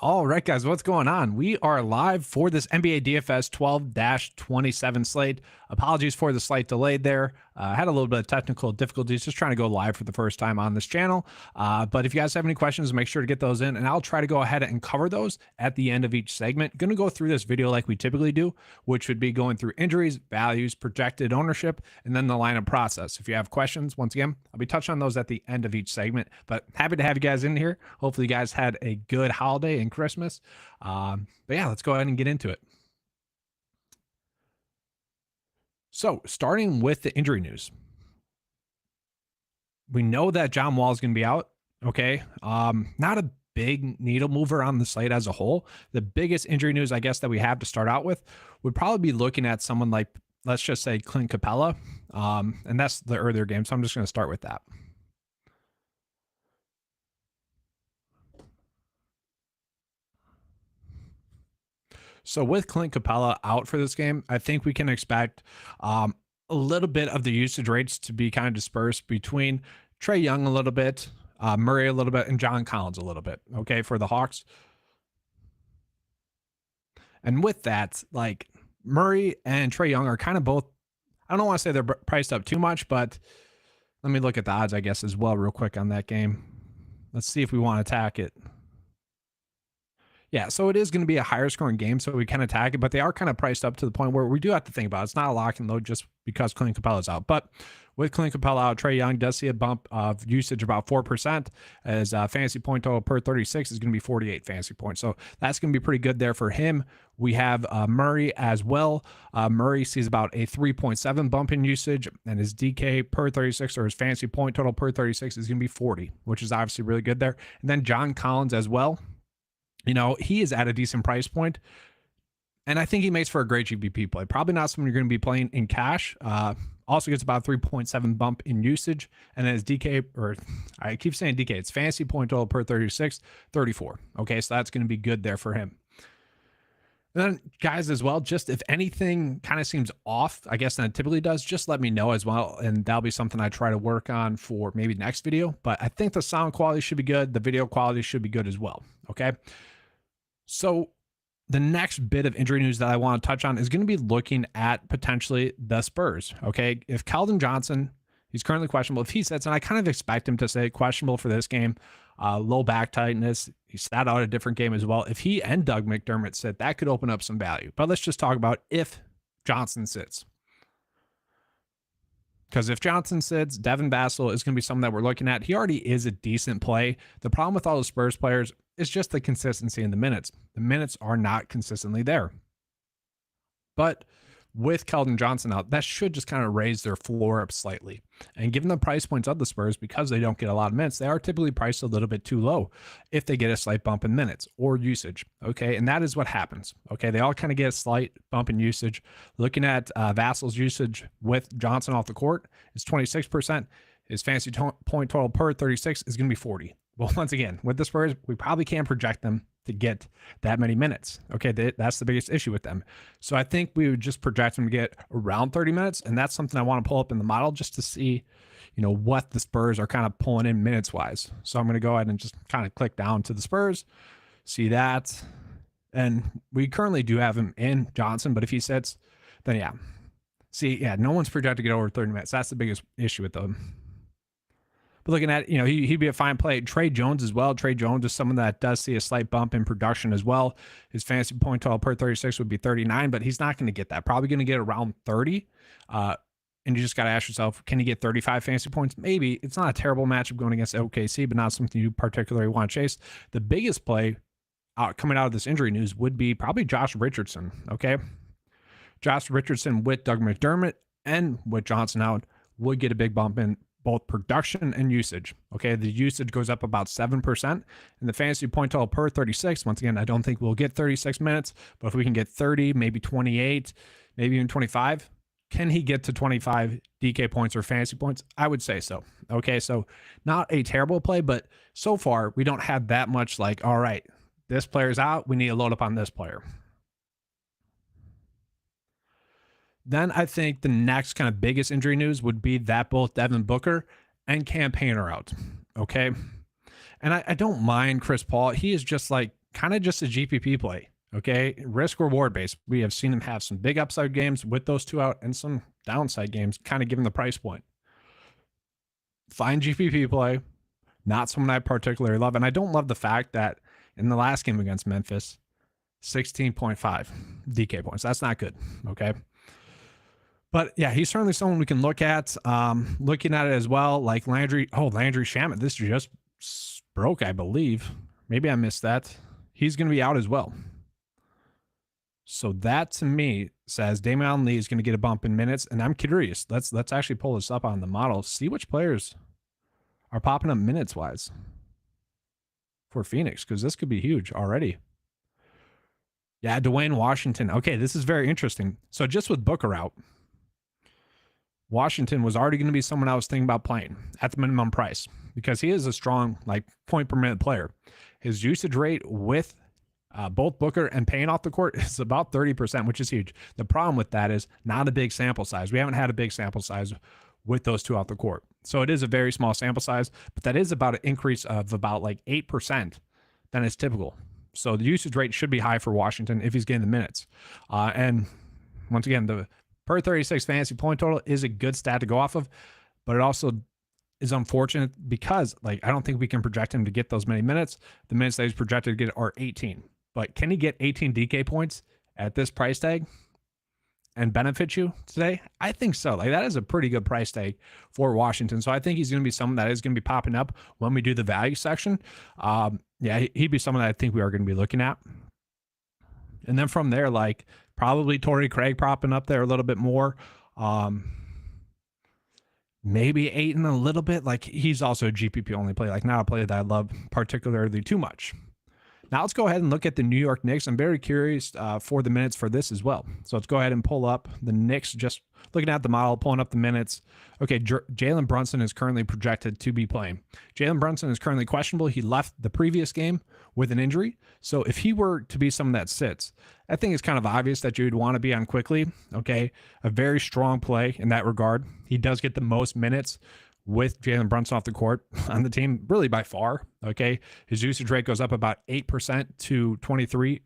All right, guys, what's going on? We are live for this NBA DFS 12-27 slate. Apologies for the slight delay there. Had a little bit of technical difficulties just trying to go live for the first time on this channel. But if you guys have any questions, make sure to get those in, and I'll try to go ahead and cover those at the end of each segment. Going to go through this video like we typically do, which would be going through injuries, values, projected ownership, and then the lineup process. If you have questions, once again, I'll be touching on those at the end of each segment. But happy to have you guys in here. Hopefully you guys had a good holiday and Christmas. But yeah, let's go ahead and get into it. So starting with the injury news, we know that John Wall is going to be out. Okay. Not a big needle mover on the slate as a whole. The biggest injury news, I guess, that we have to start out with would probably be looking at someone like, let's just say Clint Capella. And that's the earlier game. So I'm just going to start with that. So with Clint Capella out for this game, I think we can expect a little bit of the usage rates to be kind of dispersed between Trae Young a little bit, Murray a little bit, and John Collins a little bit, okay, for the Hawks. And with that, like Murray and Trae Young are kind of both, I don't want to say they're priced up too much, but let me look at the odds, I guess, as well real quick on that game. Let's see if we want to attack it. Yeah, so it is going to be a higher scoring game, so we can attack it, but they are kind of priced up to the point where we do have to think about it. It's not a lock and load just because Clint Capella's out. But with Clint Capella out, Trae Young does see a bump of usage about 4%, as fantasy point total per 36 is going to be 48 fantasy points. So that's going to be pretty good there for him. We have Murray as well. Murray sees about a 3.7 bump in usage, and his DK per 36 or his fantasy point total per 36 is going to be 40, which is obviously really good there. And then John Collins as well. You know, he is at a decent price point, and I think he makes for a great GPP play. Probably not someone you're going to be playing in cash. Also gets about 3.7 bump in usage, and then his DK, or I keep saying DK, it's fantasy point total per 36, 34. Okay, so that's going to be good there for him. And then, guys, as well, just if anything kind of seems off, I guess, than it typically does, just let me know as well. And that'll be something I try to work on for maybe next video. But I think the sound quality should be good. The video quality should be good as well. Okay. So the next bit of injury news that I want to touch on is going to be looking at potentially the Spurs. Okay. If Keldon Johnson, he's currently questionable. If he sits, and I kind of expect him to say questionable for this game, low back tightness. He sat out a different game as well. If he and Doug McDermott sit, that could open up some value. But let's just talk about if Johnson sits. Because if Johnson sits, Devin Vassell is going to be someone that we're looking at. He already is a decent play. The problem with all the Spurs players is just the consistency in the minutes. The minutes are not consistently there. But with Keldon Johnson out, that should just kind of raise their floor up slightly. And given the price points of the Spurs, because they don't get a lot of minutes, they are typically priced a little bit too low if they get a slight bump in minutes or usage. Okay, and that is what happens. Okay, they all kind of get a slight bump in usage. Looking at Vassell's usage with Johnson off the court is 26%. His fantasy point total per 36 is going to be 40. Well, once again, with the Spurs, we probably can't project them to get that many minutes. Okay, that's the biggest issue with them. So I think we would just project them to get around 30 minutes, and that's something I want to pull up in the model just to see, you know, what the Spurs are kind of pulling in minutes-wise. So I'm going to go ahead and just kind of click down to the Spurs, see that, and we currently do have him in Johnson, but if he sits, then yeah. See, yeah, no one's projected to get over 30 minutes. That's the biggest issue with them. But looking at, you know, he'd be a fine play. Trey Jones as well. Trey Jones is someone that does see a slight bump in production as well. His fantasy point total per 36 would be 39, but he's not going to get that. Probably going to get around 30. And you just got to ask yourself, can he get 35 fantasy points? Maybe. It's not a terrible matchup going against OKC, but not something you particularly want to chase. The biggest play coming out of this injury news would be probably Josh Richardson. Okay. Josh Richardson with Doug McDermott and with Johnson out would get a big bump in both production and usage. Okay, the usage goes up about 7%, and the fantasy point total per 36. Once again, I don't think we'll get 36 minutes, but if we can get 30, maybe 28, maybe even 25, can he get to 25 DK points or fantasy points? I would say so. Okay, so not a terrible play, but so far we don't have that much like, all right, this player's out, we need to load up on this player. Then I think the next kind of biggest injury news would be that both Devin Booker and Cam Payne are out. Okay. And I don't mind Chris Paul. He is just like kind of just a GPP play. Okay, risk reward base. We have seen him have some big upside games with those two out and some downside games, kind of given the price point. Fine GPP play, not someone I particularly love. And I don't love the fact that in the last game against Memphis, 16.5 DK points. That's not good. Okay. But yeah, he's certainly someone we can look at. Looking at it as well, like Landry. Oh, Landry Shamet. This just broke, I believe. Maybe I missed that. He's going to be out as well. So that to me says Damian Lee is going to get a bump in minutes, and I'm curious. Let's actually pull this up on the model, see which players are popping up minutes wise for Phoenix, because this could be huge already. Yeah, Dwayne Washington. Okay, this is very interesting. So just with Booker out, Washington was already going to be someone I was thinking about playing at the minimum price because he is a strong point per minute player. His usage rate with both Booker and Payne off the court is about 30%, which is huge. The problem with that is not a big sample size. We haven't had a big sample size with those two off the court. So it is a very small sample size, but that is about an increase of about 8% than is typical. So the usage rate should be high for Washington if he's getting the minutes. And once again, the per 36 fantasy point total is a good stat to go off of, but it also is unfortunate because I don't think we can project him to get those many minutes. The minutes that he's projected to get are 18. But can he get 18 DK points at this price tag and benefit you today? I think so. That is a pretty good price tag for Washington. So I think he's going to be someone that is going to be popping up when we do the value section. Yeah, he'd be someone that I think we are going to be looking at. And then from there, probably Torrey Craig popping up there a little bit more. Maybe Ayton a little bit. He's also a GPP only play, not a play that I love particularly too much. Now let's go ahead and look at the New York Knicks. I'm very curious for the minutes for this as well. So let's go ahead and pull up the Knicks, just looking at the model, pulling up the minutes. Okay, Jalen Brunson is currently projected to be playing. Jalen Brunson is currently questionable. He left the previous game with an injury. So if he were to be someone that sits, I think it's kind of obvious that you'd want to be on quickly. Okay, a very strong play in that regard. He does get the most minutes with Jalen Brunson off the court on the team, really by far. Okay, his usage rate goes up about 8% to 23%.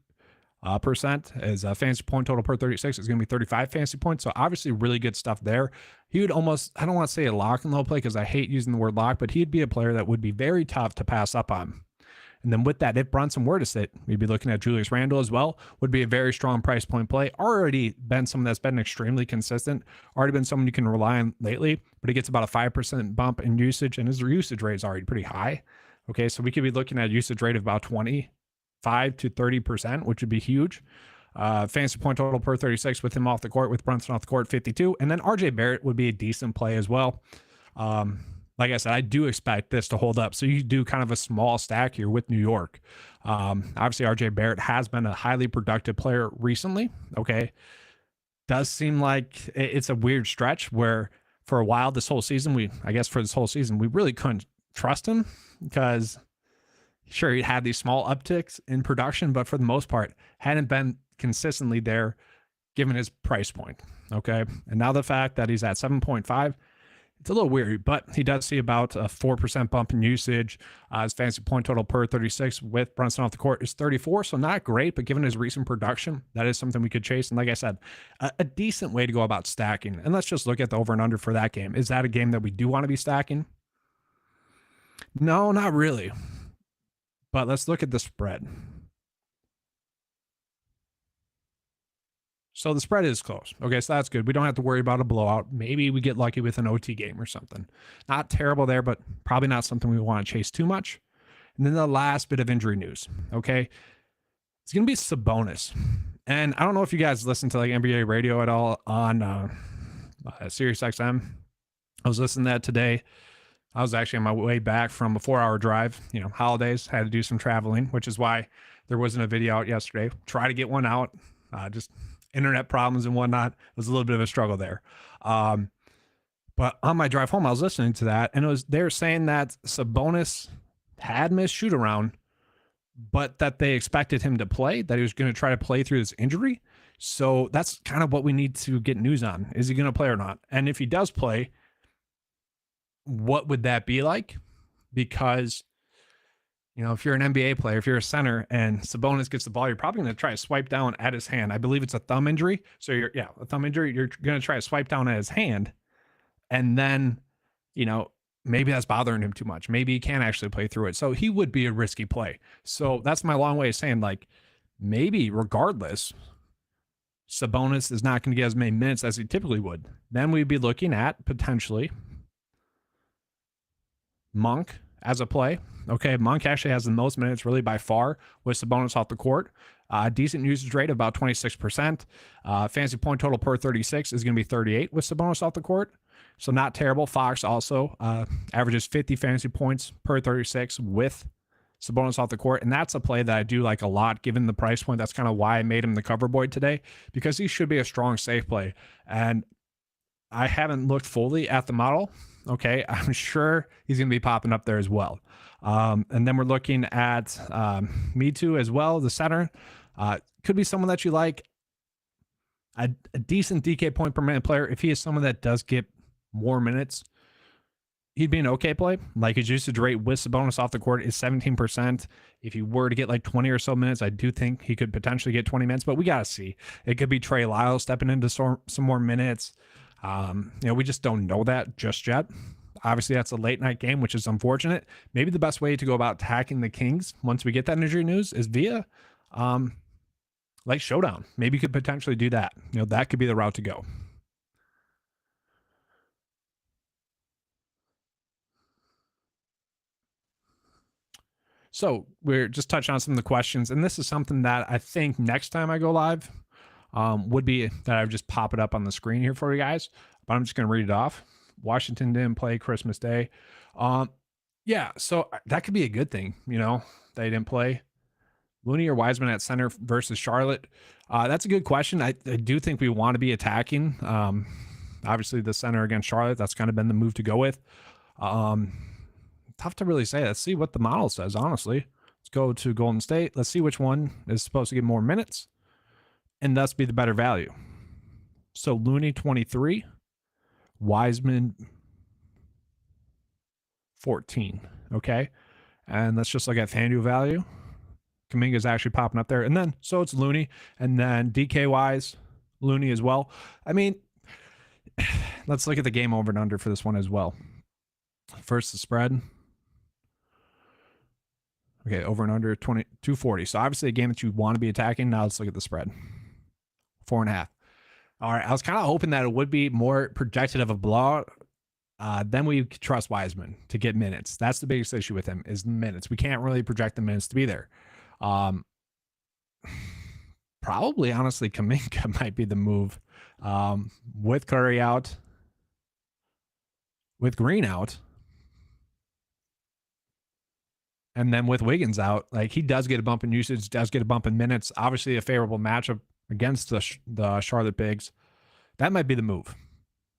His fantasy point total per 36 is going to be 35 fantasy points. So obviously really good stuff there. He would almost, I don't want to say a lock and low play because I hate using the word lock, but he'd be a player that would be very tough to pass up on. And then with that, if Brunson were to sit, we'd be looking at Julius Randle as well. Would be a very strong price point play. Already been someone that's been extremely consistent. Already been someone you can rely on lately, but he gets about a 5% bump in usage, and his usage rate is already pretty high. Okay, so we could be looking at a usage rate of about 25 to 30%, which would be huge. Fantasy point total per 36 with him off the court, with Brunson off the court, 52. And then RJ Barrett would be a decent play as well. Like I said, I do expect this to hold up. So you do kind of a small stack here with New York. Obviously, RJ Barrett has been a highly productive player recently. Okay. Does seem like it's a weird stretch where for a while this whole season, we really couldn't trust him because sure, he had these small upticks in production, but for the most part, hadn't been consistently there given his price point. Okay. And now the fact that he's at 7.5, it's a little weird, but he does see about a 4% bump in usage. His fantasy point total per 36 with Brunson off the court is 34, so not great, but given his recent production, that is something we could chase. And like I said, a decent way to go about stacking. And let's just look at the over and under for that game. Is that a game that we do want to be stacking? No, not really. But let's look at the spread. So the spread is close. Okay, so that's good. We don't have to worry about a blowout. Maybe we get lucky with an OT game or something. Not terrible there, but probably not something we want to chase too much. And then the last bit of injury news, okay? It's going to be Sabonis. And I don't know if you guys listen to NBA radio at all on Sirius XM. I was listening to that today. I was actually on my way back from a 4-hour drive. Holidays, had to do some traveling, which is why there wasn't a video out yesterday. Try to get one out. Just internet problems and whatnot. It was a little bit of a struggle there. But on my drive home, I was listening to that, and they were saying that Sabonis had missed shoot around, but that they expected him to play, that he was going to try to play through this injury. So that's kind of what we need to get news on. Is he going to play or not? And if he does play, what would that be like? Because, if you're an NBA player, if you're a center and Sabonis gets the ball, you're probably going to try to swipe down at his hand. I believe it's a thumb injury. So a thumb injury. You're going to try to swipe down at his hand. And then, maybe that's bothering him too much. Maybe he can't actually play through it. So he would be a risky play. So that's my long way of saying, like, maybe regardless, Sabonis is not going to get as many minutes as he typically would. Then we'd be looking at potentially Monk as a play. Okay, Monk actually has the most minutes really by far with Sabonis off the court. Decent usage rate of about 26%. Fantasy point total per 36 is going to be 38 with Sabonis off the court. So not terrible. Fox also averages 50 fantasy points per 36 with Sabonis off the court. And that's a play that I do like a lot given the price point. That's kind of why I made him the cover boy today, because he should be a strong safe play. And I haven't looked fully at the model. Okay, I'm sure he's going to be popping up there as well. And then we're looking at Me Too as well, the center. Could be someone that you like. A decent DK point per minute player. If he is someone that does get more minutes, he'd be an okay play. Like his usage rate with Sabonis off the court is 17%. If he were to get like 20 or so minutes, I do think he could potentially get 20 minutes, but we got to see. It could be Trey Lyles stepping into some more minutes. We just don't know that just yet. Obviously, that's a late night game, which is unfortunate. Maybe the best way to go about attacking the Kings once we get that injury news is via like showdown. Maybe you could potentially do that. That could be the route to go. So we're just touching on some of the questions, and this is something that I think next time I go live would be that I would just pop it up on the screen here for you guys, but I'm just going to read it off. Washington didn't play Christmas Day. Yeah, so that could be a good thing, they didn't play. Looney or Wiseman at center versus Charlotte. That's a good question. I do think we want to be attacking. Obviously, the center against Charlotte, that's kind of been the move to go with. Tough to really say. Let's see what the model says, honestly. Let's go to Golden State. Let's see which one is supposed to get more minutes and thus be the better value. So Looney 23, Wiseman 14. Okay. And let's just look at FanDuel value. Kuminga's actually popping up there. And then, so it's Looney. And then DK wise, Looney as well. I mean, let's look at the game over and under for this one as well. First, the spread. Okay, over and under 240. So obviously a game that you want to be attacking. Now let's look at the spread. 4.5. All right, I was kind of hoping that it would be more projected of a blowout. Then we trust Wiseman to get minutes. That's the biggest issue with him is minutes. We can't really project the minutes to be there. Probably, honestly, Kuminga might be the move. With Curry out, with Green out, and then with Wiggins out, like he does get a bump in usage, does get a bump in minutes. Obviously, a favorable matchup against the Charlotte Bigs. That might be the move.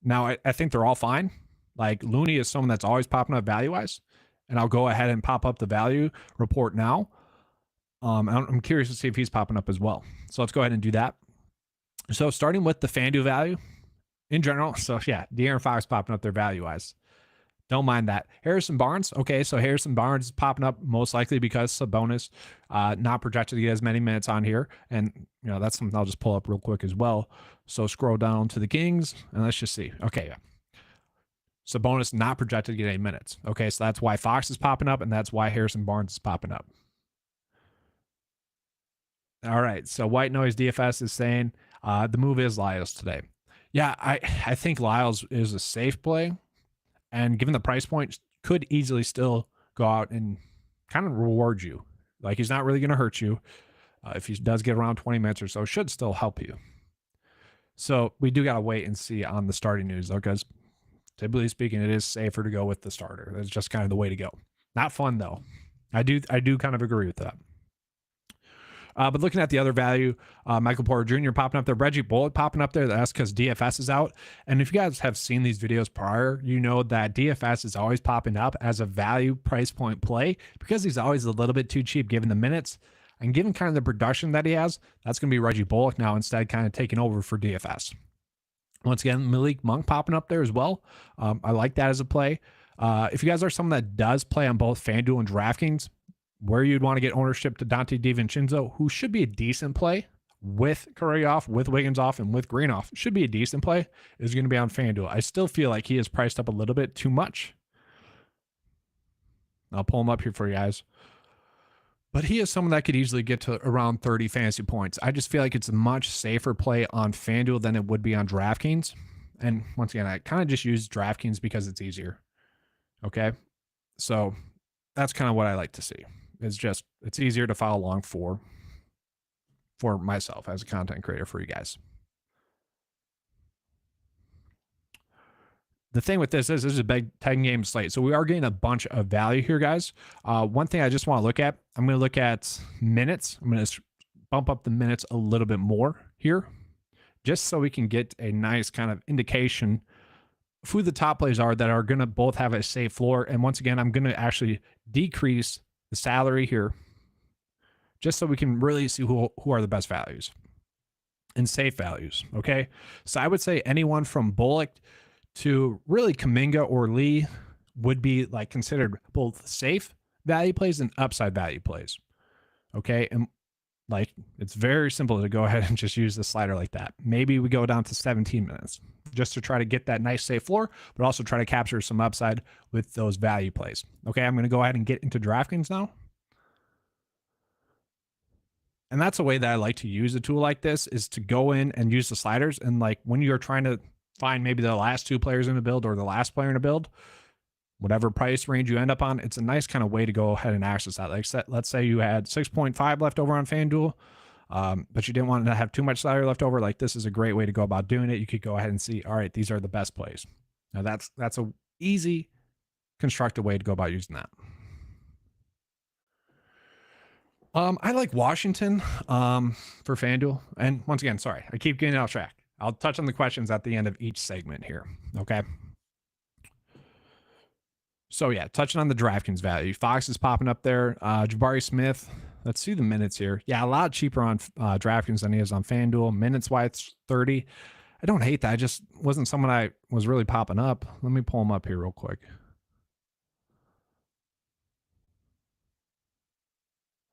Now, I think they're all fine. Like Looney is someone that's always popping up value-wise, and I'll go ahead and pop up the value report now. I'm curious to see if he's popping up as well. So let's go ahead and do that. So starting with the FanDuel value in general. So yeah, De'Aaron Fox popping up their value-wise. Don't mind that. Harrison Barnes. Okay, so Harrison Barnes is popping up most likely because Sabonis not projected to get as many minutes on here. And, that's something I'll just pull up real quick as well. So scroll down to the Kings, and let's just see. Okay, Sabonis not projected to get any minutes. Okay, so that's why Fox is popping up, and that's why Harrison Barnes is popping up. All right, so White Noise DFS is saying the move is Lyles today. Yeah, I think Lyles is a safe play. And given the price point, could easily still go out and kind of reward you. Like he's not really going to hurt you. If he does get around 20 minutes or so, should still help you. So we do got to wait and see on the starting news, though, because typically speaking, it is safer to go with the starter. That's just kind of the way to go. Not fun, though. I do kind of agree with that. But looking at the other value, Michael Porter Jr. popping up there, Reggie Bullock popping up there. That's because DFS is out. And if you guys have seen these videos prior, you know that DFS is always popping up as a value price point play because he's always a little bit too cheap given the minutes. And given kind of the production that he has, that's going to be Reggie Bullock now instead kind of taking over for DFS. Once again, Malik Monk popping up there as well. I like that as a play. If you guys are someone that does play on both FanDuel and DraftKings, where you'd want to get ownership to Dante DiVincenzo, who should be a decent play with Curry off, with Wiggins off, and with Green off. Should be a decent play, is going to be on FanDuel. I still feel like he is priced up a little bit too much. I'll pull him up here for you guys. But he is someone that could easily get to around 30 fantasy points. I just feel like it's a much safer play on FanDuel than it would be on DraftKings. And once again, I kind of just use DraftKings because it's easier. Okay. So that's kind of what I like to see. It's easier to follow along for myself as a content creator for you guys. The thing with this is a big 10 game slate. So we are getting a bunch of value here, guys. One thing I just want to look at, I'm going to look at minutes. I'm going to bump up the minutes a little bit more here, just so we can get a nice kind of indication of who the top players are that are going to both have a safe floor. And once again, I'm going to actually decrease the salary here, just so we can really see who are the best values and safe values. Okay. So I would say anyone from Bullock to really Kuminga or Lee would be like considered both safe value plays and upside value plays. Okay. And like, it's very simple to go ahead and just use the slider like that. Maybe we go down to 17 minutes just to try to get that nice safe floor, but also try to capture some upside with those value plays. Okay. I'm going to go ahead and get into DraftKings now. And that's a way that I like to use a tool like this, is to go in and use the sliders. And like when you're trying to find maybe the last two players in a build or the last player in a build, whatever price range you end up on, it's a nice kind of way to go ahead and access that. Like let's say you had 6.5 left over on FanDuel, but you didn't want to have too much salary left over. Like, this is a great way to go about doing it. You could go ahead and see, all right, these are the best plays. Now that's a easy constructed way to go about using that. I like Washington for FanDuel. And once again, sorry, I keep getting off track. I'll touch on the questions at the end of each segment here. Okay. So yeah, touching on the DraftKings value. Fox is popping up there. Jabari Smith. Let's see the minutes here. Yeah, a lot cheaper on DraftKings than he is on FanDuel. Minutes wise, 30. I don't hate that. I just wasn't someone I was really popping up. Let me pull him up here real quick.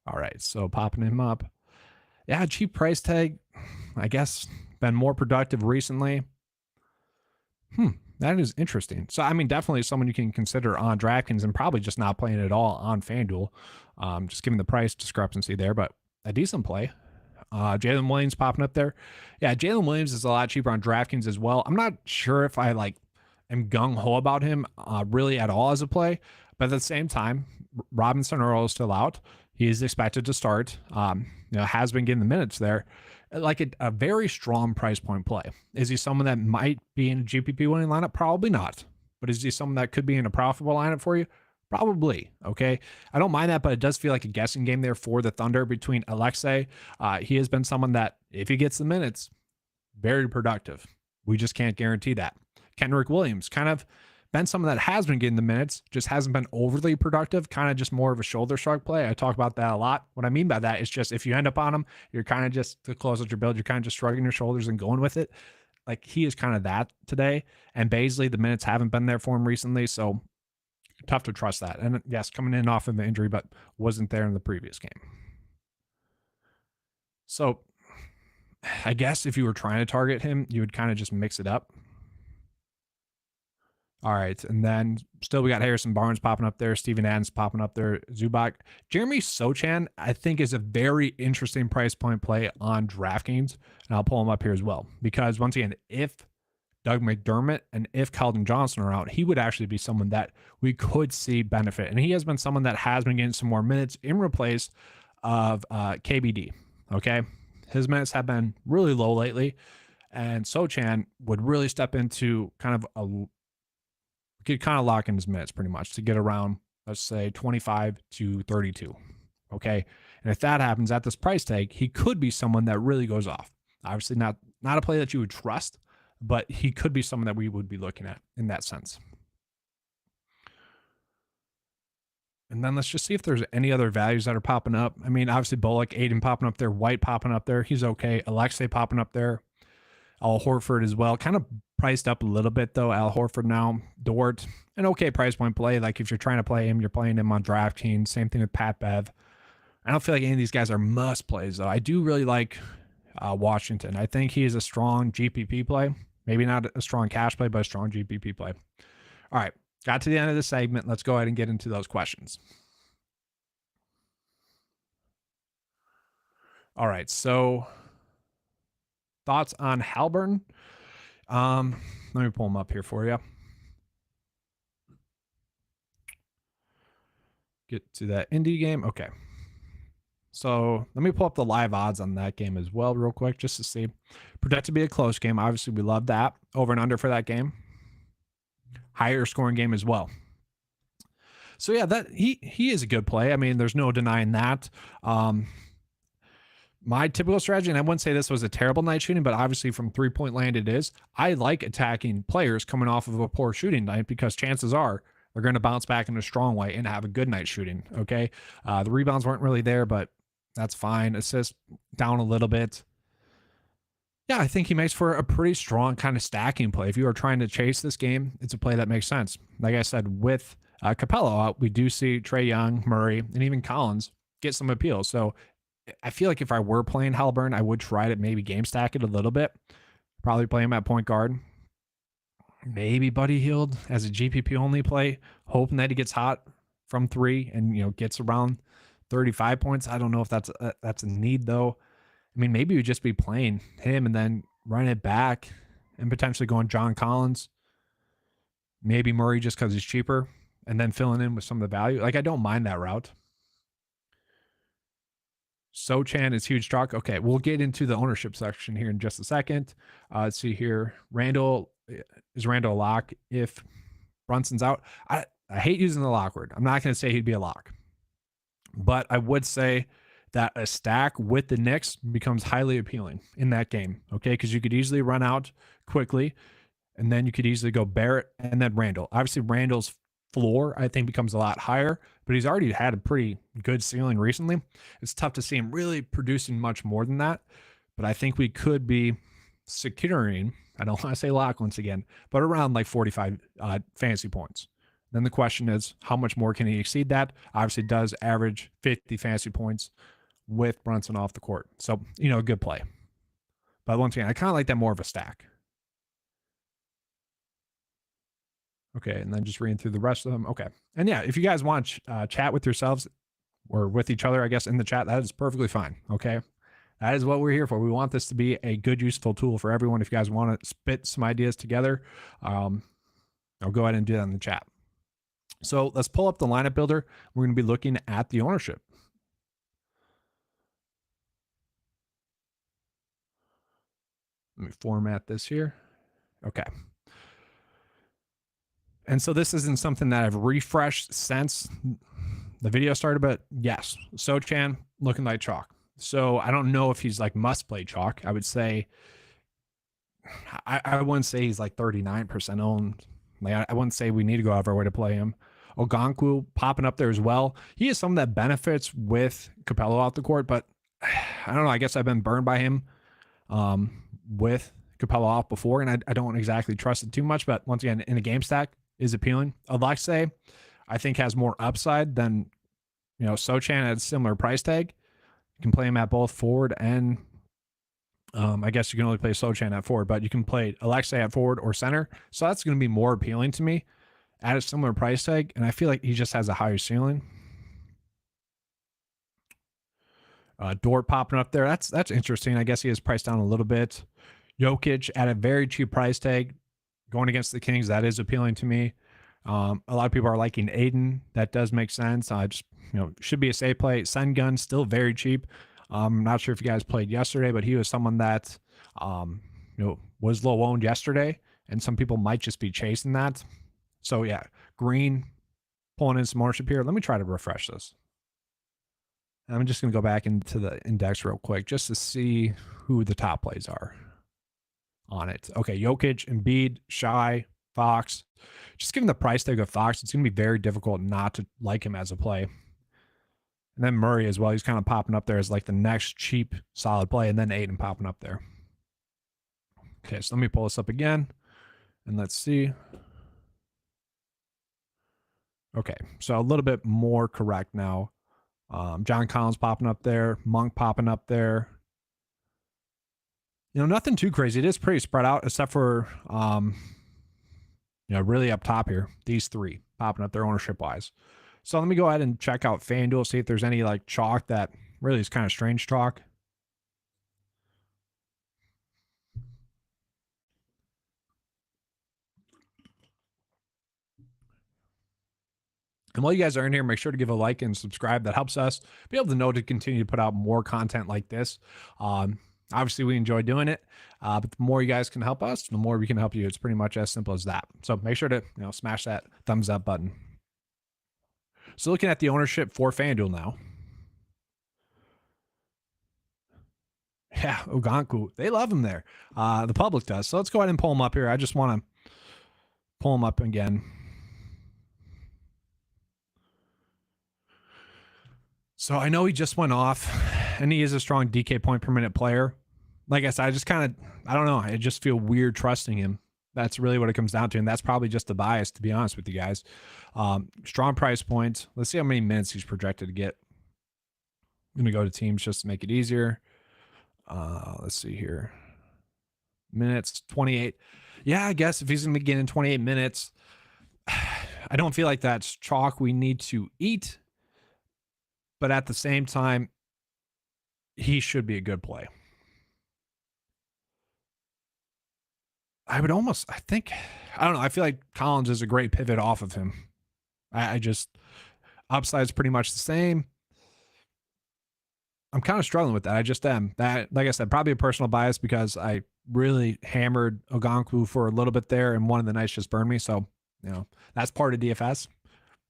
All right, so popping him up. Yeah, cheap price tag. I guess been more productive recently. That is interesting. So, I mean, definitely someone you can consider on DraftKings and probably just not playing at all on FanDuel, just given the price discrepancy there, but a decent play. Jalen Williams popping up there. Yeah, Jalen Williams is a lot cheaper on DraftKings as well. I'm not sure if I am gung-ho about him really at all as a play, but at the same time, Robinson Earl is still out. He is expected to start. Has been getting the minutes there. Like a very strong price point play. Is he someone that might be in a GPP winning lineup? Probably not. But is he someone that could be in a profitable lineup for you? Probably. Okay. I don't mind that, but it does feel like a guessing game there for the Thunder between Alexei. He has been someone that, if he gets the minutes, very productive. We just can't guarantee that. Kenrick Williams, kind of been someone that has been getting the minutes, just hasn't been overly productive, kind of just more of a shoulder shrug play. I talk about that a lot. What I mean by that is just if you end up on him, you're kind of just, to close out your build, you're kind of just shrugging your shoulders and going with it. Like, he is kind of that today. And Baisley, the minutes haven't been there for him recently, so tough to trust that. And yes, coming in off of an injury, but wasn't there in the previous game. So I guess if you were trying to target him, you would kind of just mix it up. All right, and then still we got Harrison Barnes popping up there, Steven Adams popping up there, Zubac. Jeremy Sochan, I think, is a very interesting price point play on DraftKings, and I'll pull him up here as well. Because once again, if Doug McDermott and if Keldon Johnson are out, he would actually be someone that we could see benefit. And he has been someone that has been getting some more minutes in replace of KBD, okay? His minutes have been really low lately, and Sochan would really step into kind of could kind of lock in his minutes pretty much to get around, let's say, 25 to 32. Okay. And if that happens at this price tag, he could be someone that really goes off. Obviously not a play that you would trust, but he could be someone that we would be looking at in that sense. And then let's just see if there's any other values that are popping up. I mean, obviously Bullock, Aiden popping up there, White popping up there. He's okay. Alexei popping up there. Al Horford as well. Kind of Priced up a little bit though. Al Horford now. Dort, an okay price point play. Like if you're trying to play him, you're playing him on DraftKings. Same thing with Pat Bev. I don't feel like any of these guys are must plays though. I do really like Washington. I think he is a strong GPP play. Maybe not a strong cash play, but a strong GPP play. All right. Got to the end of the segment. Let's go ahead and get into those questions. All right. So thoughts on Haliburton? Let me pull them up here for you. Get to that indie game. Okay. So let me pull up the live odds on that game as well real quick just to see. Projected to be a close game. Obviously, we love that. Over and under for that game. Higher scoring game as well. So yeah, that he is a good play. I mean, there's no denying that. My typical strategy, and I wouldn't say this was a terrible night shooting, but obviously from 3-point land it is. I like attacking players coming off of a poor shooting night because chances are they're going to bounce back in a strong way and have a good night shooting. Okay. The rebounds weren't really there, but that's fine. Assist down a little bit. Yeah, I think he makes for a pretty strong kind of stacking play. If you are trying to chase this game, it's a play that makes sense. Like I said, with Capello out, we do see Trae Young, Murray, and even Collins get some appeal. So I feel like if I were playing Haliburton, I would try to maybe game stack it a little bit. Probably play him at point guard. Maybe Buddy Hield as a GPP only play, hoping that he gets hot from 3 and gets around 35 points. I don't know if that's a need though. I mean, maybe you just be playing him and then running it back and potentially going John Collins, maybe Murray just because he's cheaper, and then filling in with some of the value. Like I don't mind that route. Sochan is huge chalk. Okay, we'll get into the ownership section here in just a second. Let's see here. Is Randall a lock if Brunson's out? I hate using the lock word. I'm not going to say he'd be a lock. But I would say that a stack with the Knicks becomes highly appealing in that game, okay? Because you could easily run out quickly, and then you could easily go Barrett and then Randall. Obviously, Randall's floor, I think, becomes a lot higher, but he's already had a pretty good ceiling recently. It's tough to see him really producing much more than that, but I think we could be securing, I don't want to say lock once again, but around like 45 fantasy points. Then the question is, how much more can he exceed that? Obviously, does average 50 fantasy points with Brunson off the court. So, a good play. But once again, I kind of like that more of a stack. Okay, and then just reading through the rest of them. Okay. And yeah, if you guys want to chat with yourselves or with each other, I guess, in the chat, that is perfectly fine. Okay. That is what we're here for. We want this to be a good, useful tool for everyone. If you guys want to spit some ideas together, I'll go ahead and do that in the chat. So let's pull up the lineup builder. We're going to be looking at the ownership. Let me format this here. Okay. And so this isn't something that I've refreshed since the video started, but yes, Sochan looking like chalk. So I don't know if he's like must play chalk. I would say, I wouldn't say he's like 39% owned. Like I wouldn't say we need to go out of our way to play him. Okonkwo popping up there as well. He is someone that benefits with Capello out the court, but I don't know. I guess I've been burned by him with Capello off before, and I don't exactly trust it too much. But once again, in a game stack is appealing. Alexei, I think, has more upside than Sochan at a similar price tag. You can play him at both forward and I guess you can only play Sochan at forward, but you can play Alexei at forward or center. So that's going to be more appealing to me at a similar price tag, and I feel like he just has a higher ceiling. Dort popping up there. That's interesting. I guess he is priced down a little bit. Jokic at a very cheap price tag going against the Kings. That is appealing to me. A lot of people are liking Aiden. That does make sense. Should be a safe play. Sengun still very cheap. I'm not sure if you guys played yesterday, but he was someone that was low owned yesterday, and some people might just be chasing that. So yeah, Green pulling in some ownership here. Let me try to refresh this. I'm just going to go back into the index real quick just to see who the top plays are on it. Okay, Jokic, Embiid, Shai, Fox. Just given the price tag of Fox, it's going to be very difficult not to like him as a play. And then Murray as well. He's kind of popping up there as like the next cheap, solid play. And then Aiden popping up there. Okay, so let me pull this up again. And let's see. Okay, so a little bit more correct now. John Collins popping up there, Monk popping up there. Nothing too crazy. It is pretty spread out, except for really up top here. These three popping up there ownership wise. So let me go ahead and check out FanDuel, see if there's any like chalk that really is kind of strange chalk. And while you guys are in here, make sure to give a like and subscribe. That helps us be able to know to continue to put out more content like this. Obviously, we enjoy doing it, but the more you guys can help us, the more we can help you. It's pretty much as simple as that. So make sure to smash that thumbs up button. So looking at the ownership for FanDuel now. Yeah, Oganku. They love him there. The public does. So let's go ahead and pull him up here. I just want to pull him up again. So I know he just went off, and he is a strong DK point per minute player. Like I said, I just kind of, I don't know. I just feel weird trusting him. That's really what it comes down to, and that's probably just the bias, to be honest with you guys. Strong price points. Let's see how many minutes he's projected to get. I'm going to go to teams just to make it easier. Let's see here. Minutes, 28. Yeah, I guess if he's going to be getting 28 minutes, I don't feel like that's chalk we need to eat. But at the same time, he should be a good play. I don't know. I feel like Collins is a great pivot off of him. I just, upside's pretty much the same. I'm kind of struggling with that. I just am. That, like I said, probably a personal bias because I really hammered Ogankwu for a little bit there, and one of the nights just burned me. So, that's part of DFS.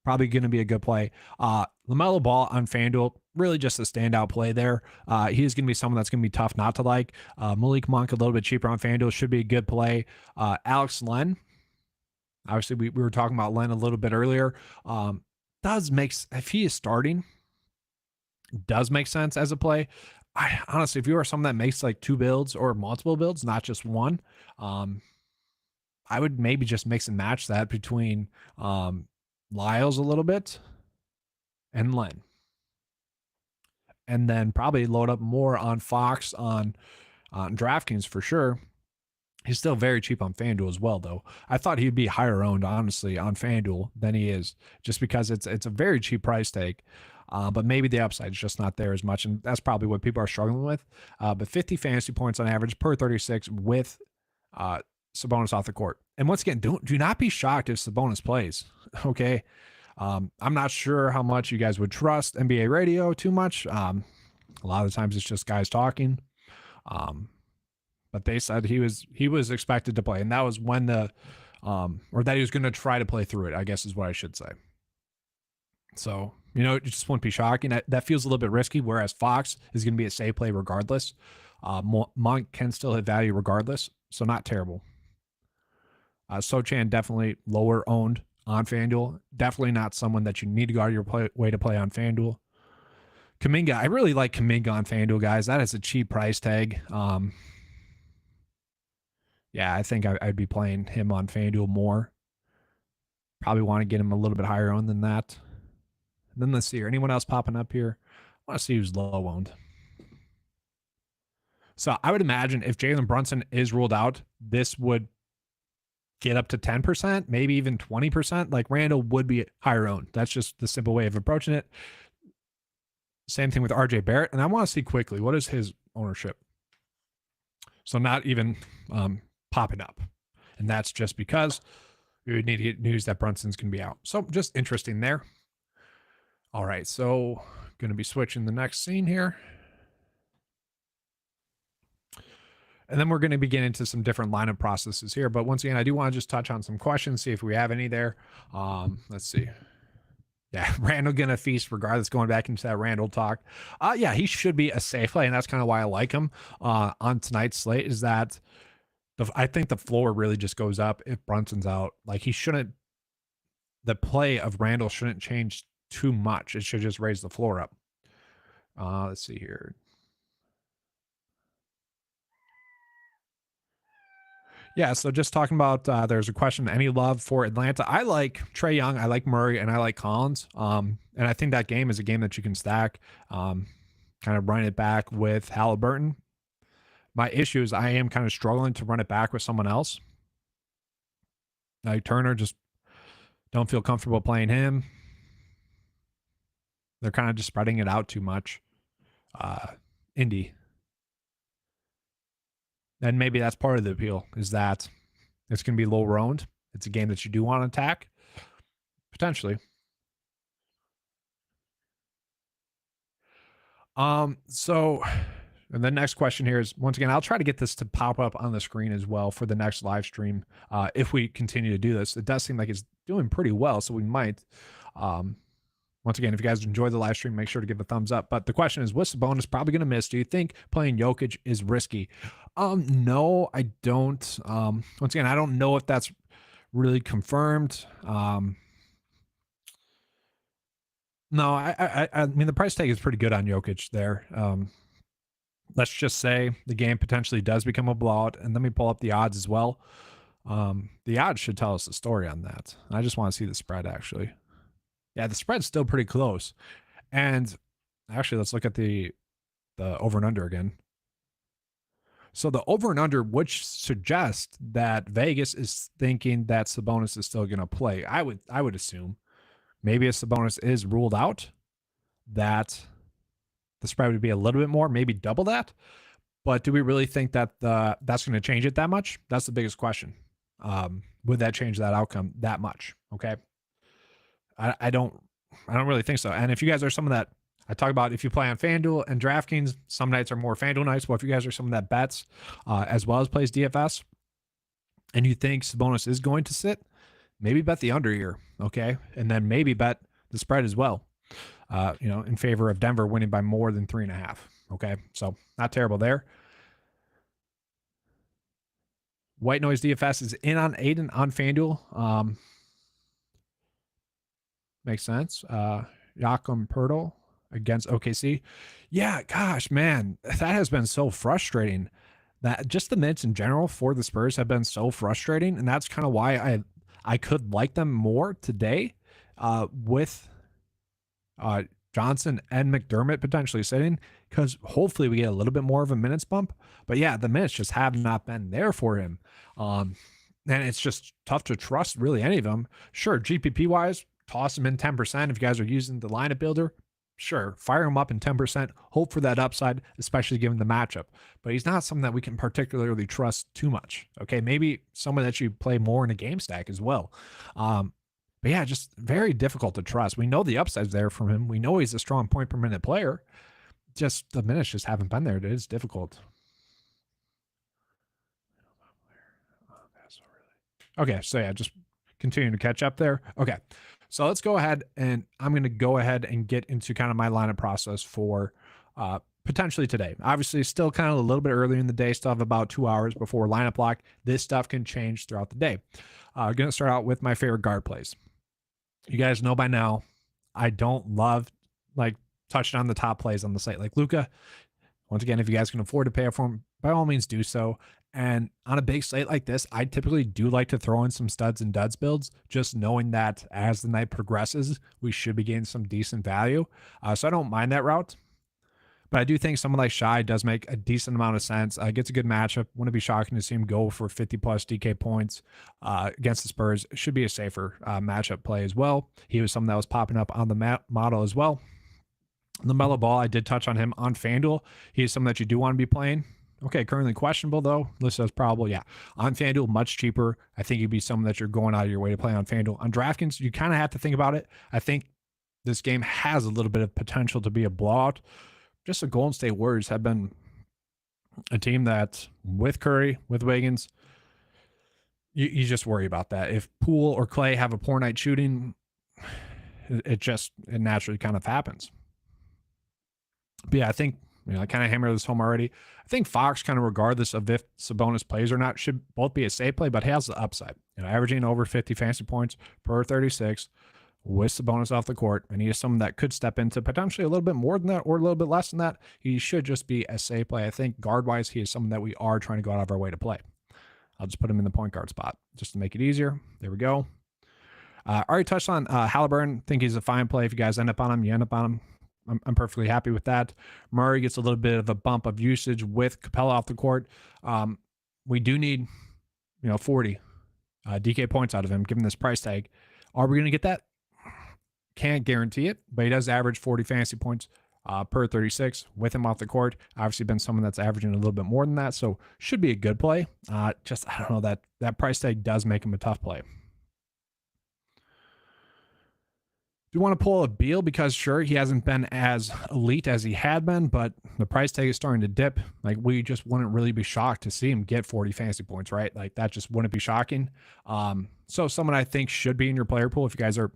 Probably going to be a good play. LaMelo Ball on FanDuel, really just a standout play there. He is going to be someone that's going to be tough not to like. Malik Monk, a little bit cheaper on FanDuel, should be a good play. Alex Len, obviously we were talking about Len a little bit earlier. If he is starting, does make sense as a play. Honestly, if you are someone that makes like two builds or multiple builds, not just one, I would maybe just mix and match that between Lyles a little bit and Len. And then probably load up more on Fox on DraftKings for sure. He's still very cheap on FanDuel as well, though. I thought he'd be higher owned, honestly, on FanDuel than he is, just because it's a very cheap price tag. But maybe the upside is just not there as much, and that's probably what people are struggling with. But 50 fantasy points on average per 36 with Sabonis off the court. And once again, do not be shocked if Sabonis plays. Okay. I'm not sure how much you guys would trust NBA radio too much. A lot of the times it's just guys talking. But they said he was expected to play, and that was when or that he was going to try to play through it, I guess is what I should say. So, it just wouldn't be shocking. That feels a little bit risky, whereas Fox is going to be a safe play regardless. Monk can still hit value regardless, so not terrible. Sochan definitely lower owned on FanDuel. Definitely not someone that you need to go out of your way to play on FanDuel. Kuminga, I really like Kuminga on FanDuel, guys. That is a cheap price tag. Yeah, I think I'd be playing him on FanDuel more. Probably want to get him a little bit higher owned than that. And then let's see here. Anyone else popping up here? I want to see who's low owned. So I would imagine if Jalen Brunson is ruled out, this would get up to 10%, maybe even 20%. Like Randall would be higher owned. That's just the simple way of approaching it. Same thing with RJ Barrett. And I want to see quickly, what is his ownership? So not even popping up. And that's just because we would need to get news that Brunson's going to be out. So just interesting there. All right, so going to be switching the next scene here. And then we're going to be getting into some different lineup processes here. But once again, I do want to just touch on some questions, see if we have any there. Let's see. Yeah, Randall going to feast regardless, going back into that Randall talk. Yeah, he should be a safe play, and that's kind of why I like him on tonight's slate, is that I think the floor really just goes up if Brunson's out. Like the play of Randall shouldn't change too much. It should just raise the floor up. Let's see here. Yeah, so just talking about there's a question, any love for Atlanta? I like Trae Young, I like Murray, and I like Collins. And I think that game is a game that you can stack. Kind of run it back with Halliburton. My issue is I am kind of struggling to run it back with someone else. Like Turner, just don't feel comfortable playing him. They're kind of just spreading it out too much. Indy. And maybe that's part of the appeal is that it's going to be low round. It's a game that you do want to attack. Potentially. So and the next question here is, once again, I'll try to get this to pop up on the screen as well for the next live stream. If we continue to do this, it does seem like it's doing pretty well, so we might. Once again, if you guys enjoy the live stream, make sure to give a thumbs up. But the question is, what's the bonus probably going to miss? Do you think playing Jokic is risky? No, I don't. Once again, I don't know if that's really confirmed. No, I mean the price tag is pretty good on Jokic there. Let's just say the game potentially does become a blowout, and let me pull up the odds as well. The odds should tell us the story on that. I just want to see the spread actually. Yeah, the spread's still pretty close. And actually, let's look at the over and under again. So the over and under would suggest that Vegas is thinking that Sabonis is still going to play. I would assume. Maybe if Sabonis is ruled out, that the spread would be a little bit more, maybe double that. But do we really think that that's going to change it that much? That's the biggest question. Would that change that outcome that much? Okay. I don't really think so. And if you guys are someone that I talk about, if you play on FanDuel and DraftKings, some nights are more FanDuel nights. Well, if you guys are someone that bets as well as plays DFS, and you think Sabonis is going to sit, maybe bet the under here, okay? And then maybe bet the spread as well, in favor of Denver winning by more than 3.5, okay? So not terrible there. White Noise DFS is in on Aiden on FanDuel. Makes sense. Jakob Poeltl against OKC. Yeah, gosh, man, that has been so frustrating. That just the minutes in general for the Spurs have been so frustrating, and that's kind of why I could like them more today, with Johnson and McDermott potentially sitting, because hopefully we get a little bit more of a minutes bump. But yeah, the minutes just have not been there for him, and it's just tough to trust really any of them. Sure, GPP wise, toss him in 10% if you guys are using the lineup builder. Sure, fire him up in 10%, hope for that upside, especially given the matchup. But he's not someone that we can particularly trust too much. Okay, maybe someone that you play more in a game stack as well. But yeah, just very difficult to trust. We know the upside's there from him. We know he's a strong point per minute player. Just the minutes just haven't been there. It is difficult. Okay, so yeah, just continuing to catch up there. Okay. So let's go ahead, and I'm going to go ahead and get into kind of my lineup process for potentially today. Obviously, still kind of a little bit early in the day, still have about 2 hours before lineup lock. This stuff can change throughout the day. I'm going to start out with my favorite guard plays. You guys know by now, I don't love touching on the top plays on the site. Like Luka, once again, if you guys can afford to pay for him, by all means do so. And on a big slate like this, I typically do like to throw in some studs and duds builds, just knowing that as the night progresses, we should be getting some decent value. So I don't mind that route. But I do think someone like Shai does make a decent amount of sense. Gets a good matchup. Wouldn't be shocking to see him go for 50 plus DK points against the Spurs. Should be a safer matchup play as well. He was someone that was popping up on the model as well. LaMelo Ball, I did touch on him on FanDuel. He is someone that you do want to be playing. Okay, currently questionable though. Listed as probable. Yeah, on FanDuel, much cheaper. I think he'd be someone that you're going out of your way to play on FanDuel. On DraftKings, you kind of have to think about it. I think this game has a little bit of potential to be a blowout. Just the Golden State Warriors have been a team that, with Curry, with Wiggins, you just worry about that. If Poole or Clay have a poor night shooting, it naturally kind of happens. But yeah, I think, I kind of hammered this home already. I think Fox, kind of regardless of if Sabonis plays or not, should both be a safe play, but has the upside. Averaging over 50 fantasy points per 36 with Sabonis off the court, and he is someone that could step into potentially a little bit more than that or a little bit less than that. He should just be a safe play. I think guard-wise, he is someone that we are trying to go out of our way to play. I'll just put him in the point guard spot just to make it easier. There we go. Already touched on Halliburton. Think he's a fine play. If you guys end up on him, you end up on him. I'm perfectly happy with that. Murray gets a little bit of a bump of usage with Capella off the court. We do need, 40 DK points out of him, given this price tag. Are we going to get that? Can't guarantee it, but he does average 40 fantasy points per 36 with him off the court. Obviously been someone that's averaging a little bit more than that, so should be a good play. I don't know, that price tag does make him a tough play. Do you want to pull a Beal? Because sure, he hasn't been as elite as he had been, but the price tag is starting to dip. Like, we just wouldn't really be shocked to see him get 40 fantasy points, right? Like, that just wouldn't be shocking. So someone I think should be in your player pool if you guys are,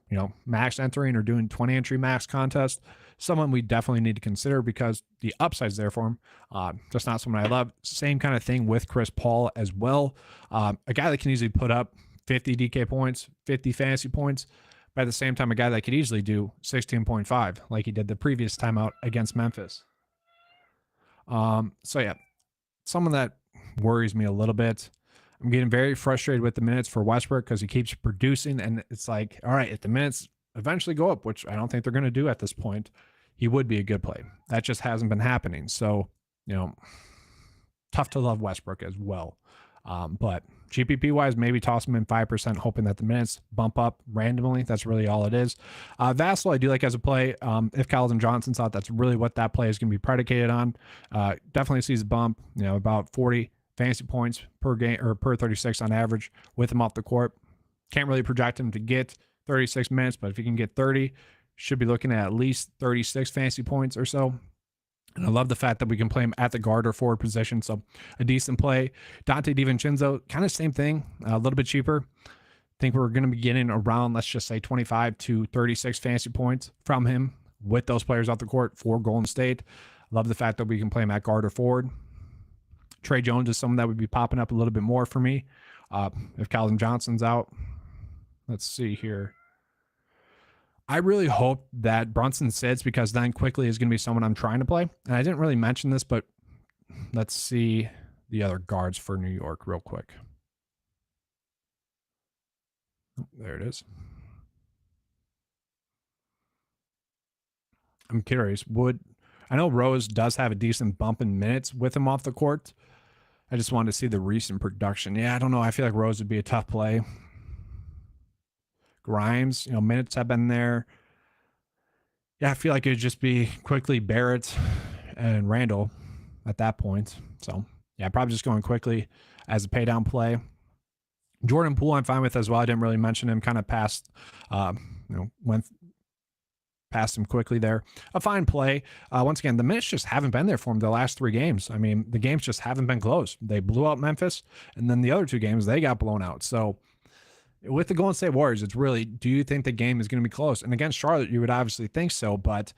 max entering or doing 20 entry max contest, someone we definitely need to consider because the upside's there for him. Just not someone I love. Same kind of thing with Chris Paul as well. A guy that can easily put up 50 DK points, 50 fantasy points. But at the same time, a guy that could easily do 16.5 like he did the previous timeout against Memphis. So yeah, someone that worries me a little bit. I'm getting very frustrated with the minutes for Westbrook because he keeps producing, and it's like, all right, if the minutes eventually go up, which I don't think they're going to do at this point, he would be a good play. That just hasn't been happening. So, tough to love Westbrook as well. But GPP wise, maybe toss him in 5%, hoping that the minutes bump up randomly. That's really all it is. Vassell, I do like as a play. If Keldon Johnson's out, that's really what that play is going to be predicated on. Definitely sees a bump, about 40 fantasy points per game or per 36 on average with him off the court. Can't really project him to get 36 minutes, but if he can get 30, should be looking at least 36 fantasy points or so. And I love the fact that we can play him at the guard or forward position. So a decent play. Dante DiVincenzo, kind of same thing, a little bit cheaper. I think we're going to be getting around, let's just say 25 to 36 fantasy points from him with those players off the court for Golden State. Love the fact that we can play him at guard or forward. Trey Jones is someone that would be popping up a little bit more for me. If Keldon Johnson's out, let's see here. I really hope that Brunson sits because then quickly is going to be someone I'm trying to play. And I didn't really mention this, but let's see the other guards for New York real quick. Oh, there it is. I'm curious. I know Rose does have a decent bump in minutes with him off the court. I just wanted to see the recent production. Yeah, I don't know. I feel like Rose would be a tough play. Grimes, minutes have been there. Yeah, I feel like it would just be quickly Barrett and Randall at that point. So, yeah, probably just going quickly as a pay down play. Jordan Poole, I'm fine with as well. I didn't really mention him, kind of passed, went past him quickly there. A fine play. Once again, the minutes just haven't been there for him the last 3 games. I mean, the games just haven't been close. They blew out Memphis, and then the other 2 games, they got blown out. So, with the Golden State Warriors, it's really, do you think the game is going to be close? And against Charlotte, you would obviously think so, but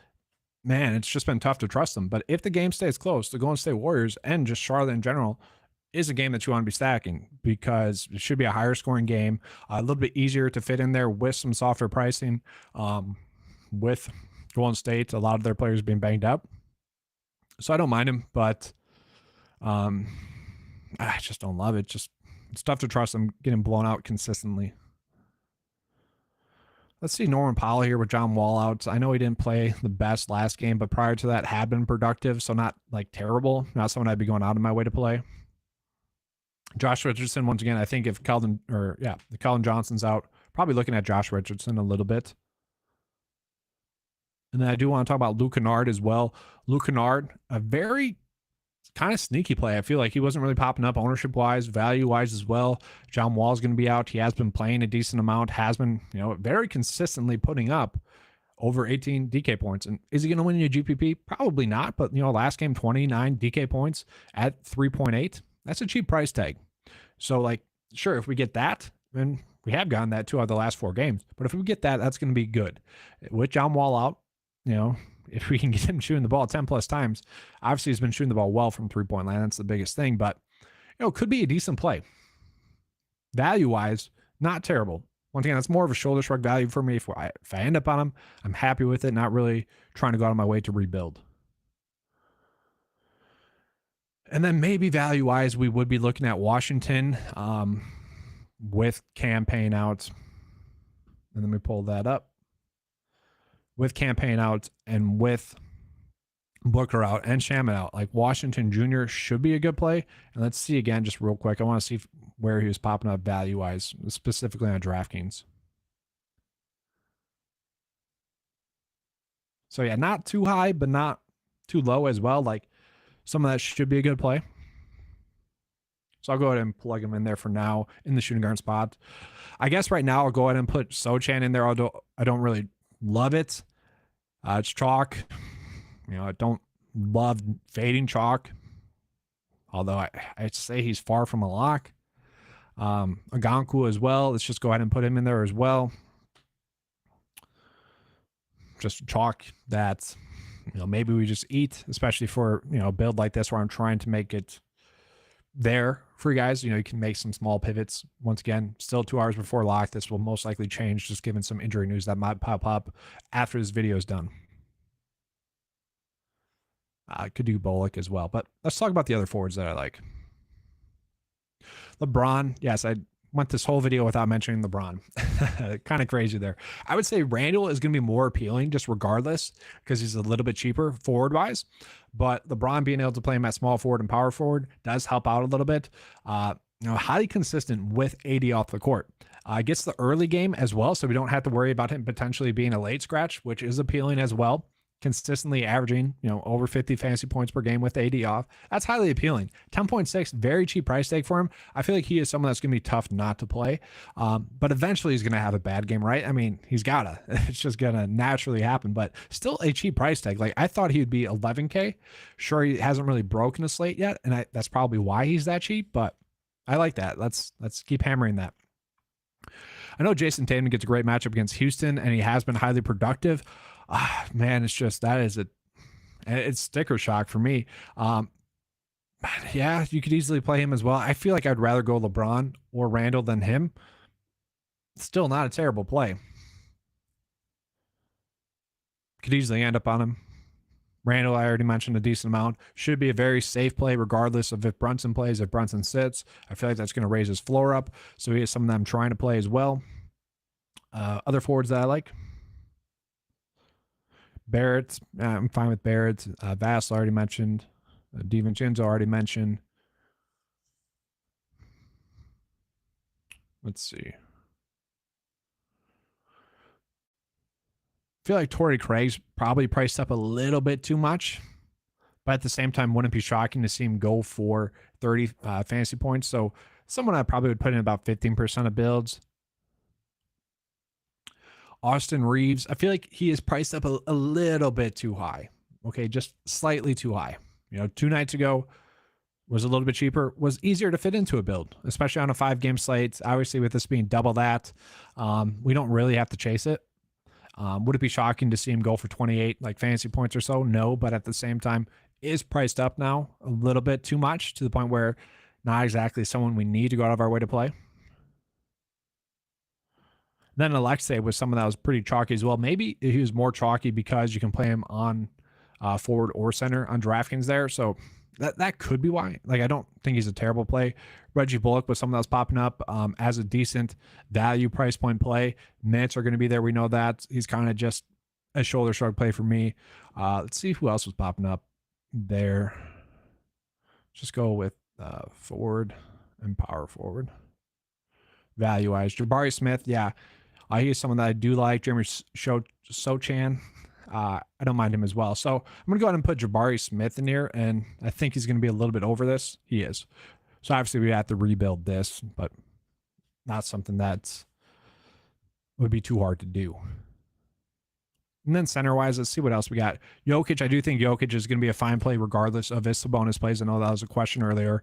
man, it's just been tough to trust them. But if the game stays close, the Golden State Warriors and just Charlotte in general is a game that you want to be stacking because it should be a higher scoring game, a little bit easier to fit in there with some softer pricing. With Golden State, a lot of their players being banged up. So I don't mind him, but I just don't love it. It's tough to trust them getting blown out consistently. Let's see Norman Powell here with John Wall out. I know he didn't play the best last game, but prior to that had been productive, so not like terrible. Not someone I'd be going out of my way to play. Josh Richardson, once again, I think if Keldon Johnson's out, probably looking at Josh Richardson a little bit. And then I do want to talk about Luke Kennard as well. Luke Kennard, a very kind of sneaky play. I feel like he wasn't really popping up ownership-wise, value-wise as well. John Wall's going to be out. He has been playing a decent amount, has been, very consistently putting up over 18 DK points. And is he going to win your GPP? Probably not. But, last game, 29 DK points at 3.8. That's a cheap price tag. So, sure, if we get that, and we have gotten that 2 out of the last 4 games. But if we get that, that's going to be good. With John Wall out, if we can get him shooting the ball 10 plus times, obviously he's been shooting the ball well from 3-point line. That's the biggest thing, but could be a decent play. Value wise, not terrible. Once again, that's more of a shoulder shrug value for me. If I end up on him, I'm happy with it. Not really trying to go out of my way to rebuild. And then maybe value-wise, we would be looking at Washington with campaign out. And let me pull that up. With campaign out and with Booker out and Shaman out, like Washington Jr. should be a good play. And let's see again, just real quick. I want to see where he was popping up value-wise, specifically on DraftKings. So yeah, not too high, but not too low as well. Like some of that should be a good play. So I'll go ahead and plug him in there for now in the shooting guard spot. I guess right now I'll go ahead and put Sochan in there, although I don't really love it. It's chalk. I don't love fading chalk, although I'd say he's far from a lock. Aganku as well. Let's just go ahead and put him in there as well. Just chalk that, maybe we just eat, especially for, a build like this where I'm trying to make it there for you guys. You can make some small pivots. Once again, still 2 hours before lock. This will most likely change just given some injury news that might pop up after this video is done. I could do Bullock as well, but let's talk about the other forwards that I like. LeBron, yes, I went this whole video without mentioning LeBron. Kind of crazy there. I would say Randall is going to be more appealing just regardless because he's a little bit cheaper forward-wise, but LeBron being able to play him at small forward and power forward does help out a little bit. Highly consistent with AD off the court. Gets the early game as well, so we don't have to worry about him potentially being a late scratch, which is appealing as well. Consistently averaging, over 50 fantasy points per game with AD off. That's highly appealing. 10.6, very cheap price tag for him. I feel like he is someone that's going to be tough not to play, but eventually he's going to have a bad game, right? I mean, he's got to. It's just going to naturally happen, but still a cheap price tag. Like, I thought he would be 11K. Sure, he hasn't really broken a slate yet, and that's probably why he's that cheap, but I like that. Let's keep hammering that. I know Jason Tatum gets a great matchup against Houston, and he has been highly productive. Man, it's just it's sticker shock for me. Yeah, you could easily play him as well. I feel like I'd rather go LeBron or Randall than him. Still not a terrible play. Could easily end up on him. Randall, I already mentioned a decent amount. Should be a very safe play regardless of if Brunson plays, if Brunson sits. I feel like that's going to raise his floor up. So he has some of them trying to play as well. Other forwards that I like. Barrett, I'm fine with Barrett. Vass already mentioned. DiVincenzo already mentioned. Let's see. I feel like Torrey Craig's probably priced up a little bit too much, but at the same time, wouldn't be shocking to see him go for 30 fantasy points. So someone I probably would put in about 15% of builds. Austin Reeves, I feel like he is priced up a little bit too high. Okay, just slightly too high. 2 nights ago was a little bit cheaper, was easier to fit into a build, especially on a 5-game slate. Obviously, with this being double that, we don't really have to chase it. Would it be shocking to see him go for 28 like fantasy points or so? No, but at the same time, is priced up now a little bit too much to the point where not exactly someone we need to go out of our way to play. Then Alexei was someone that was pretty chalky as well. Maybe he was more chalky because you can play him on forward or center on DraftKings there. So that could be why. Like, I don't think he's a terrible play. Reggie Bullock was someone that was popping up as a decent value price point play. Minutes are going to be there. We know that. He's kind of just a shoulder shrug play for me. Let's see who else was popping up there. Just go with forward and power forward. Value-wise. Jabari Smith, yeah. He's someone that I do like. Jeremy Sochan. I don't mind him as well. So I'm going to go ahead and put Jabari Smith in here, and I think he's going to be a little bit over this. He is. So obviously we have to rebuild this, but not something that would be too hard to do. And then center-wise, let's see what else we got. Jokic, I do think Jokic is going to be a fine play regardless of his Sabonis plays. I know that was a question earlier.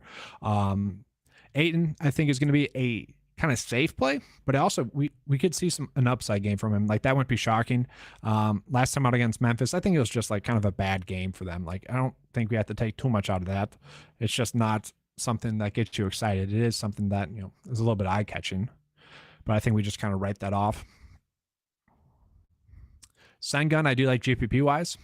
Ayton, I think, is going to be a kind of safe play, but also we could see an upside game from him. Like, that wouldn't be shocking. Last time out against Memphis, I think it was just like kind of a bad game for them. Like, I don't think we have to take too much out of that. It's just not something that gets you excited. It is something that, is a little bit eye-catching, but I think we just kind of write that off. Sengun, I do like GPP wise.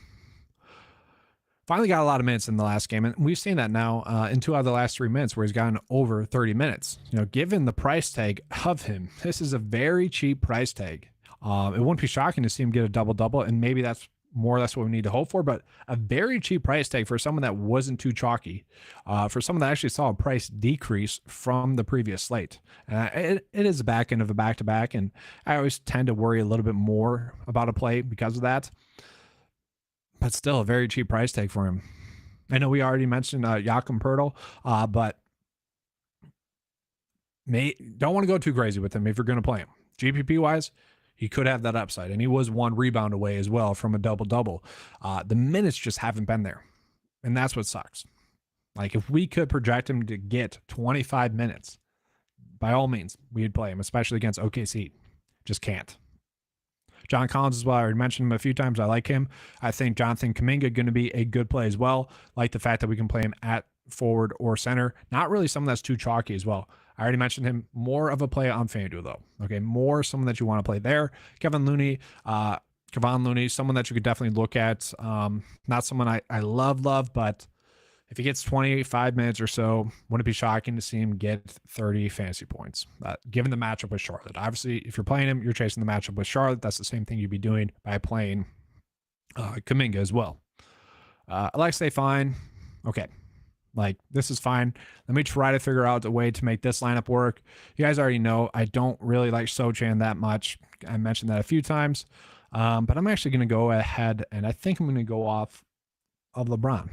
Finally got a lot of minutes in the last game, and we've seen that now in 2 out of the last 3 minutes where he's gotten over 30 minutes. Given the price tag of him, this is a very cheap price tag. It wouldn't be shocking to see him get a double-double, and maybe that's more or less what we need to hope for, but a very cheap price tag for someone that wasn't too chalky, for someone that actually saw a price decrease from the previous slate. It is the back end of a back-to-back, and I always tend to worry a little bit more about a play because of that. But still a very cheap price tag for him. I know we already mentioned Jakob Poeltl, but don't want to go too crazy with him if you're going to play him. GPP-wise, he could have that upside, and he was 1 rebound away as well from a double-double. The minutes just haven't been there, and that's what sucks. Like, if we could project him to get 25 minutes, by all means, we'd play him, especially against OKC. Just can't. John Collins as well. I already mentioned him a few times. I like him. I think Jonathan Kuminga going to be a good play as well. Like the fact that we can play him at forward or center. Not really someone that's too chalky as well. I already mentioned him. More of a play on FanDuel though. Okay, more someone that you want to play there. Kevon Looney, someone that you could definitely look at. Not someone I love, but if he gets 25 minutes or so, wouldn't it be shocking to see him get 30 fantasy points, given the matchup with Charlotte? Obviously, if you're playing him, you're chasing the matchup with Charlotte. That's the same thing you'd be doing by playing Kuminga as well. Alexei, fine. Okay. Like, this is fine. Let me try to figure out a way to make this lineup work. You guys already know I don't really like Sochan that much. I mentioned that a few times. But I'm actually going to go ahead, and I think I'm going to go off of LeBron.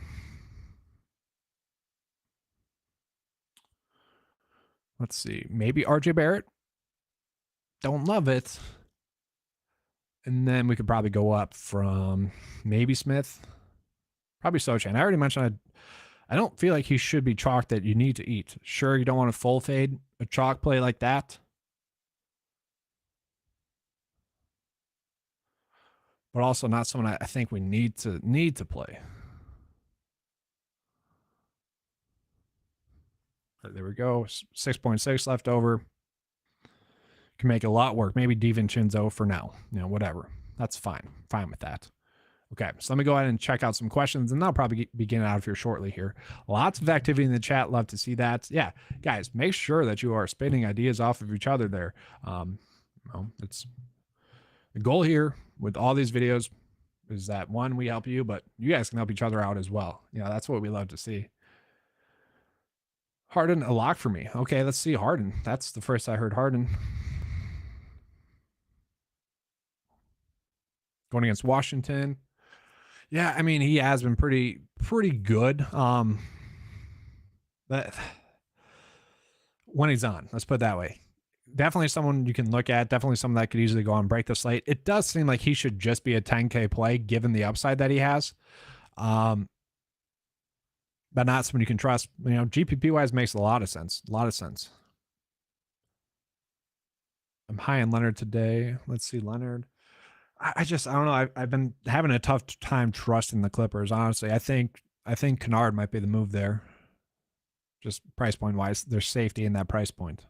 Let's see. Maybe RJ Barrett. Don't love it. And then we could probably go up from maybe Smith. Probably Sochan. I already mentioned I don't feel like he should be chalk that you need to eat. Sure, you don't want to full fade a chalk play like that. But also not someone I think we need to play. There we go. 6.6 left over. Can make a lot work. Maybe DiVincenzo for now. Whatever. That's fine. Fine with that. Okay, so let me go ahead and check out some questions, and I'll probably be getting out of here shortly here. Lots of activity in the chat. Love to see that. Yeah, guys, make sure that you are spinning ideas off of each other there. It's the goal here with all these videos is that, one, we help you, but you guys can help each other out as well. That's what we love to see. Harden, a lock for me. Okay, let's see Harden. That's the first I heard Harden. Going against Washington. Yeah, I mean, he has been pretty good. But when he's on, let's put it that way. Definitely someone you can look at. Definitely someone that could easily go and break the slate. It does seem like he should just be a 10K play given the upside that he has. But not someone you can trust. GPP wise makes a lot of sense. I'm high on Leonard today. Let's see Leonard. I don't know. I've been having a tough time trusting the Clippers. Honestly, I think Kennard might be the move there. Just price point wise, there's safety in that price point.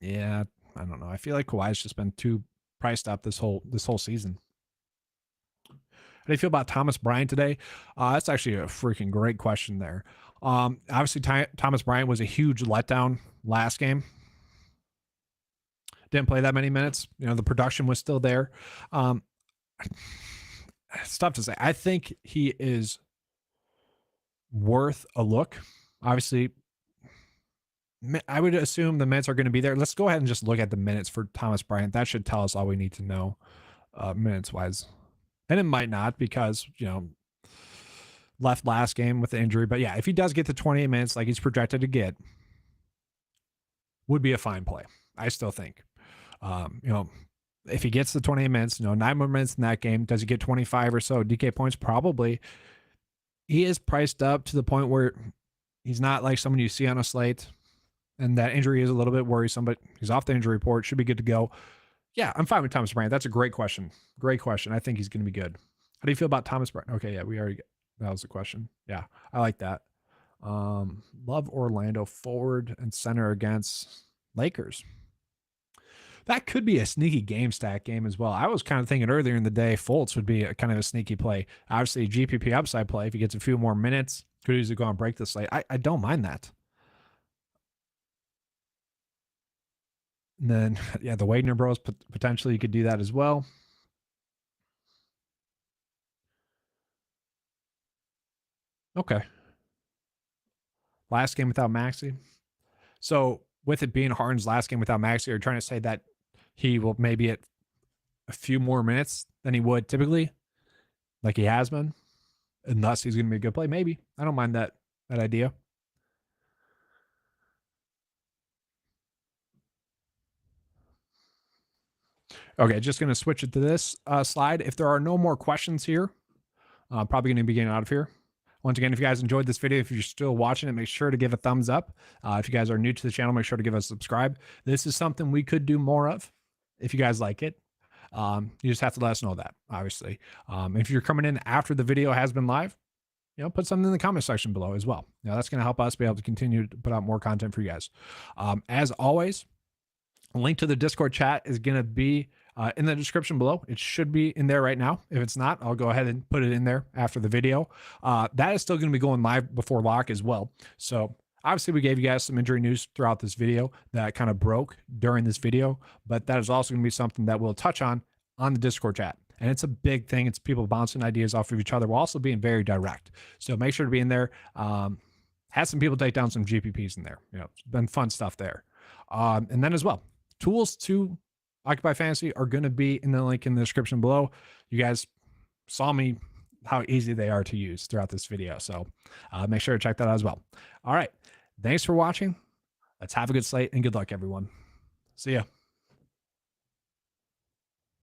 Yeah, I don't know. I feel like Kawhi's just been too priced up this whole season. How do you feel about Thomas Bryant today? That's actually a freaking great question there. Obviously, Thomas Bryant was a huge letdown last game. Didn't play that many minutes. The production was still there. It's tough to say. I think he is worth a look. Obviously, I would assume the minutes are going to be there. Let's go ahead and just look at the minutes for Thomas Bryant. That should tell us all we need to know minutes-wise. And it might not because, left last game with the injury. But yeah, if he does get to 28 minutes like he's projected to get, would be a fine play. I still think. If he gets the 28 minutes, 9 more minutes in that game, does he get 25 or so DK points? Probably. He is priced up to the point where he's not like someone you see on a slate, and that injury is a little bit worrisome, but he's off the injury report, should be good to go. Yeah, I'm fine with Thomas Bryant. That's a great question. Great question. I think he's going to be good. How do you feel about Thomas Bryant? Okay, yeah, that was the question. Yeah, I like that. Love Orlando forward and center against Lakers. That could be a sneaky game stack game as well. I was kind of thinking earlier in the day, Fultz would be a kind of a sneaky play. Obviously, GPP upside play. If he gets a few more minutes, could easily go and break the slate. I don't mind that. And then, yeah, the Wagner Bros, potentially you could do that as well. Okay. Last game without Maxey. So with it being Harden's last game without Maxey, you're trying to say that he will maybe get a few more minutes than he would typically, like he has been, and thus he's going to be a good play. Maybe. I don't mind that idea. Okay, just going to switch it to this slide. If there are no more questions here, probably going to be getting out of here. Once again, if you guys enjoyed this video, if you're still watching it, make sure to give a thumbs up. If you guys are new to the channel, make sure to give us a subscribe. This is something we could do more of if you guys like it. You just have to let us know that, obviously. If you're coming in after the video has been live, put something in the comment section below as well. That's going to help us be able to continue to put out more content for you guys. As always, a link to the Discord chat is going to be in the description below. It should be in there right now. If it's not, I'll go ahead and put it in there after the video. That is still going to be going live before lock as well. So obviously we gave you guys some injury news throughout this video that kind of broke during this video, but that is also going to be something that we'll touch on the Discord chat. And it's a big thing. It's people bouncing ideas off of each other while also being very direct. So make sure to be in there. Had some people take down some GPPs in there. It's been fun stuff there. And then as well, tools to Occupy Fantasy are going to be in the link in the description below. You guys saw me how easy they are to use throughout this video. So make sure to check that out as well. All right. Thanks for watching. Let's have a good slate and good luck, everyone. See ya.